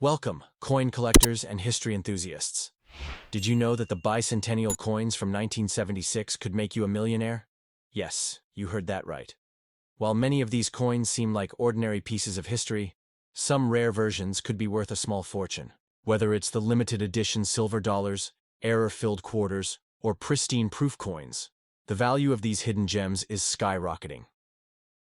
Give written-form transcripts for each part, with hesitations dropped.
Welcome, coin collectors and history enthusiasts. Did you know that the bicentennial coins from 1976 could make you a millionaire? Yes, you heard that right. While many of these coins seem like ordinary pieces of history, some rare versions could be worth a small fortune. Whether it's the limited edition silver dollars, error-filled quarters, or pristine proof coins, the value of these hidden gems is skyrocketing.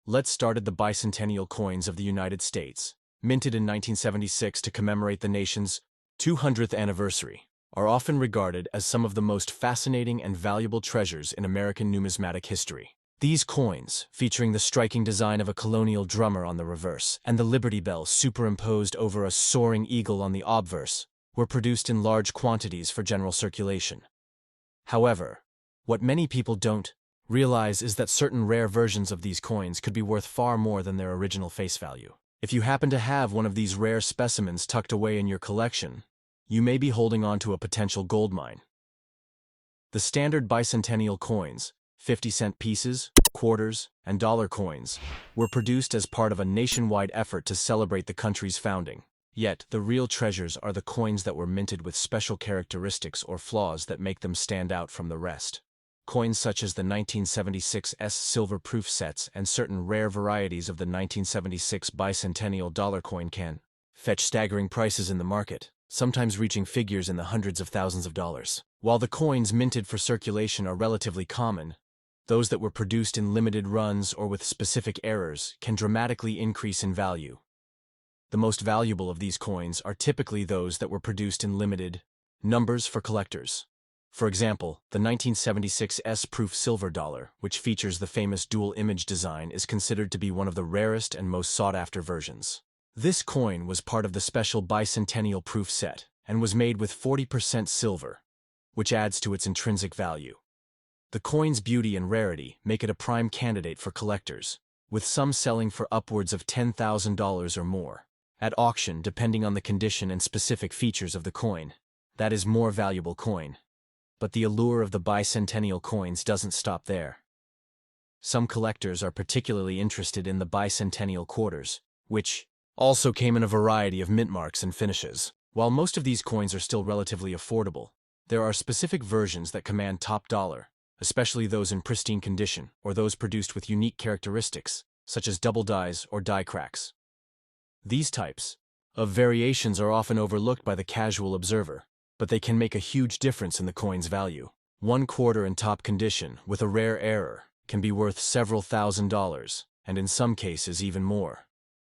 Let's start at the bicentennial coins of the United States, minted in 1976 to commemorate the nation's 200th anniversary, are often regarded as some of the most fascinating and valuable treasures in American numismatic history. These coins, featuring the striking design of a colonial drummer on the reverse and the Liberty Bell superimposed over a soaring eagle on the obverse, were produced in large quantities for general circulation. However, what many people don't realize is that certain rare versions of these coins could be worth far more than their original face value. If you happen to have one of these rare specimens tucked away in your collection, you may be holding on to a potential gold mine. The standard bicentennial coins, 50-cent pieces, quarters, and dollar coins, were produced as part of a nationwide effort to celebrate the country's founding. Yet, the real treasures are the coins that were minted with special characteristics or flaws that make them stand out from the rest. Coins such as the 1976 silver proof sets and certain rare varieties of the 1976 bicentennial dollar coin can fetch staggering prices in the market, sometimes reaching figures in the hundreds of thousands of dollars. While the coins minted for circulation are relatively common, those that were produced in limited runs or with specific errors can dramatically increase in value. The most valuable of these coins are typically those that were produced in limited numbers for collectors. For example, the 1976 S-proof silver dollar, which features the famous dual-image design, is considered to be one of the rarest and most sought-after versions. This coin was part of the special bicentennial proof set and was made with 40% silver, which adds to its intrinsic value. The coin's beauty and rarity make it a prime candidate for collectors, with some selling for upwards of $10,000 or more. At auction, depending on the condition and specific features of the coin, that is more valuable coin. But the allure of the bicentennial coins doesn't stop there. Some collectors are particularly interested in the bicentennial quarters, which also came in a variety of mint marks and finishes. While most of these coins are still relatively affordable, there are specific versions that command top dollar, especially those in pristine condition or those produced with unique characteristics, such as double dies or die cracks. These types of variations are often overlooked by the casual observer, but they can make a huge difference in the coin's value. One quarter in top condition with a rare error can be worth several $1,000s, and in some cases even more.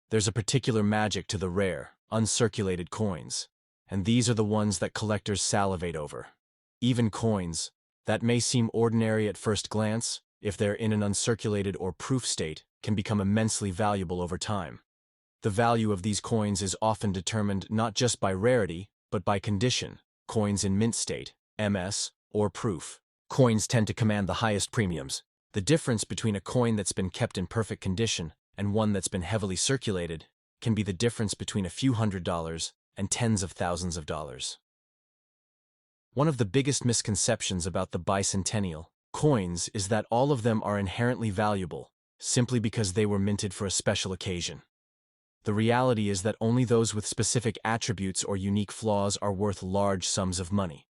There's a particular magic to the rare, uncirculated coins, and these are the ones that collectors salivate over. Even coins that may seem ordinary at first glance, if they're in an uncirculated or proof state, can become immensely valuable over time. The value of these coins is often determined not just by rarity, but by condition. Coins in mint state, MS, or proof coins tend to command the highest premiums. The difference between a coin that's been kept in perfect condition and one that's been heavily circulated can be the difference between a few $100s and tens of thousands of dollars. One of the biggest misconceptions about the bicentennial coins is that all of them are inherently valuable simply because they were minted for a special occasion. The reality is that only those with specific attributes or unique flaws are worth large sums of money.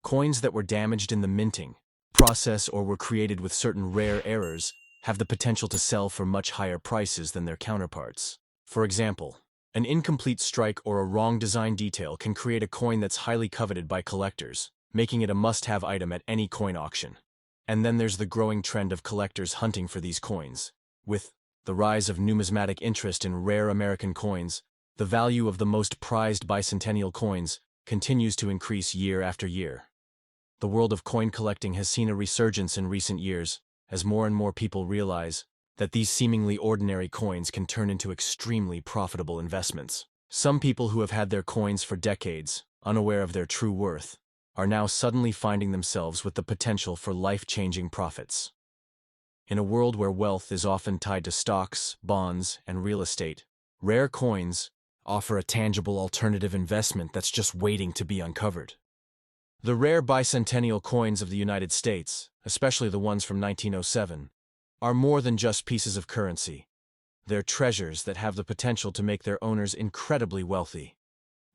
Coins that were damaged in the minting process or were created with certain rare errors have the potential to sell for much higher prices than their counterparts. For example, an incomplete strike or a wrong design detail can create a coin that's highly coveted by collectors, making it a must-have item at any coin auction. And then there's the growing trend of collectors hunting for these coins. With the rise of numismatic interest in rare American coins, the value of the most prized bicentennial coins continues to increase year after year. The world of coin collecting has seen a resurgence in recent years, as more and more people realize that these seemingly ordinary coins can turn into extremely profitable investments. Some people who have had their coins for decades, unaware of their true worth, are now suddenly finding themselves with the potential for life-changing profits. In a world where wealth is often tied to stocks, bonds, and real estate, rare coins offer a tangible alternative investment that's just waiting to be uncovered. The rare bicentennial coins of the United States, especially the ones from 1907, are more than just pieces of currency. They're treasures that have the potential to make their owners incredibly wealthy.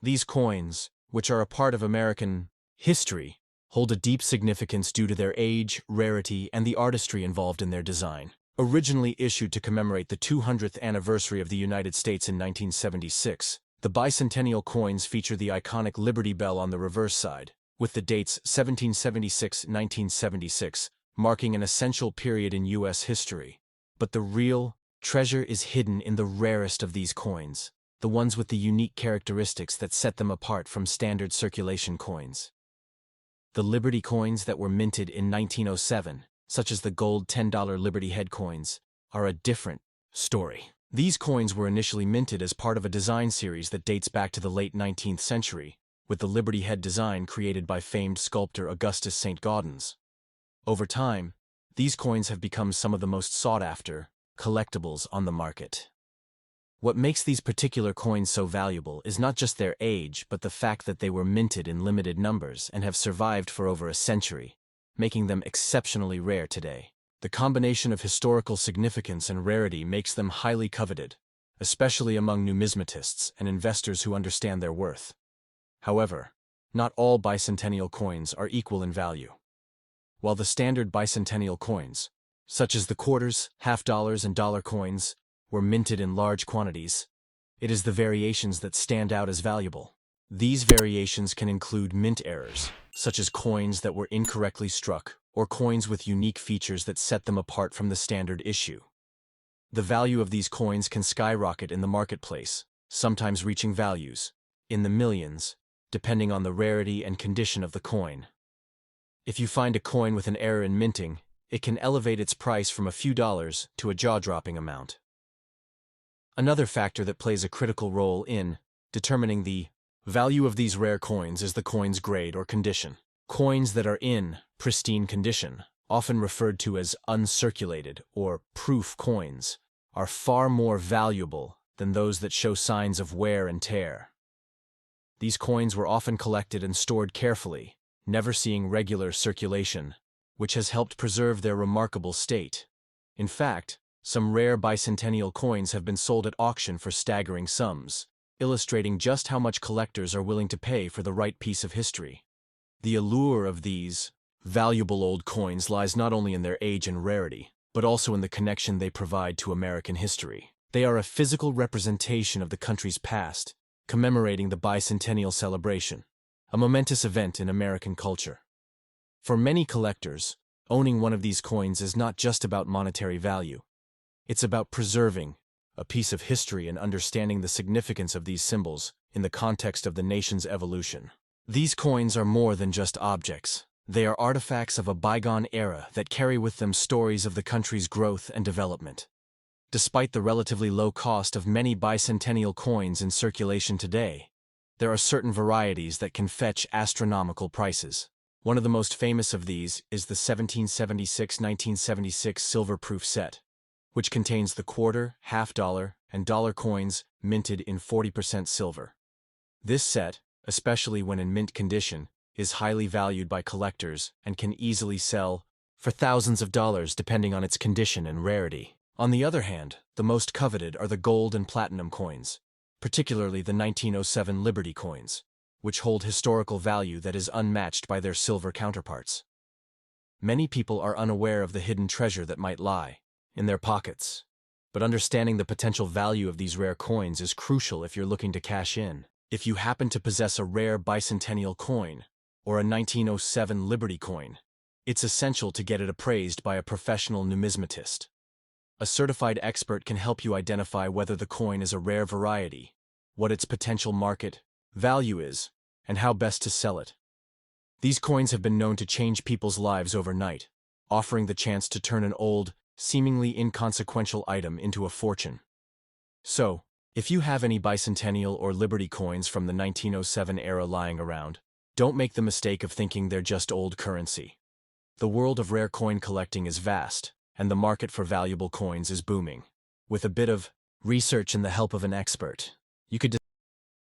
These coins, which are a part of American history, hold a deep significance due to their age, rarity, and the artistry involved in their design. Originally issued to commemorate the 200th anniversary of the United States in 1976, the bicentennial coins feature the iconic Liberty Bell on the reverse side, with the dates 1776-1976 marking an essential period in U.S. history. But the real treasure is hidden in the rarest of these coins, the ones with the unique characteristics that set them apart from standard circulation coins. The Liberty coins that were minted in 1907, such as the gold $10 Liberty Head coins, are a different story. These coins were initially minted as part of a design series that dates back to the late 19th century, with the Liberty Head design created by famed sculptor Augustus St. Gaudens. Over time, these coins have become some of the most sought-after collectibles on the market. What makes these particular coins so valuable is not just their age, but the fact that they were minted in limited numbers and have survived for over a century, making them exceptionally rare today. The combination of historical significance and rarity makes them highly coveted, especially among numismatists and investors who understand their worth. However, not all bicentennial coins are equal in value. While the standard bicentennial coins, such as the quarters, half dollars, and dollar coins, were minted in large quantities, it is the variations that stand out as valuable. These variations can include mint errors, such as coins that were incorrectly struck, or coins with unique features that set them apart from the standard issue. The value of these coins can skyrocket in the marketplace, sometimes reaching values in the millions, depending on the rarity and condition of the coin. If you find a coin with an error in minting, it can elevate its price from a few dollars to a jaw-dropping amount. Another factor that plays a critical role in determining the value of these rare coins is the coin's grade or condition. Coins that are in pristine condition, often referred to as uncirculated or proof coins, are far more valuable than those that show signs of wear and tear. These coins were often collected and stored carefully, never seeing regular circulation, which has helped preserve their remarkable state. In fact, some rare bicentennial coins have been sold at auction for staggering sums, illustrating just how much collectors are willing to pay for the right piece of history. The allure of these valuable old coins lies not only in their age and rarity, but also in the connection they provide to American history. They are a physical representation of the country's past, commemorating the bicentennial celebration, a momentous event in American culture. For many collectors, owning one of these coins is not just about monetary value. It's about preserving a piece of history and understanding the significance of these symbols in the context of the nation's evolution. These coins are more than just objects. They are artifacts of a bygone era that carry with them stories of the country's growth and development. Despite the relatively low cost of many bicentennial coins in circulation today, there are certain varieties that can fetch astronomical prices. One of the most famous of these is the 1776-1976 silver-proof set, which contains the quarter, half dollar, and dollar coins minted in 40% silver. This set, especially when in mint condition, is highly valued by collectors and can easily sell for thousands of dollars depending on its condition and rarity. On the other hand, the most coveted are the gold and platinum coins, particularly the 1907 Liberty coins, which hold historical value that is unmatched by their silver counterparts. Many people are unaware of the hidden treasure that might lie in their pockets, but understanding the potential value of these rare coins is crucial if you're looking to cash in. If you happen to possess a rare bicentennial coin or a 1907 Liberty coin, it's essential to get it appraised by a professional numismatist. A certified expert can help you identify whether the coin is a rare variety, what its potential market value is, and how best to sell it. These coins have been known to change people's lives overnight, offering the chance to turn an old, seemingly inconsequential item into a fortune. So, if you have any bicentennial or Liberty coins from the 1907 era lying around, don't make the mistake of thinking they're just old currency. The world of rare coin collecting is vast, and the market for valuable coins is booming. With a bit of research and the help of an expert, you could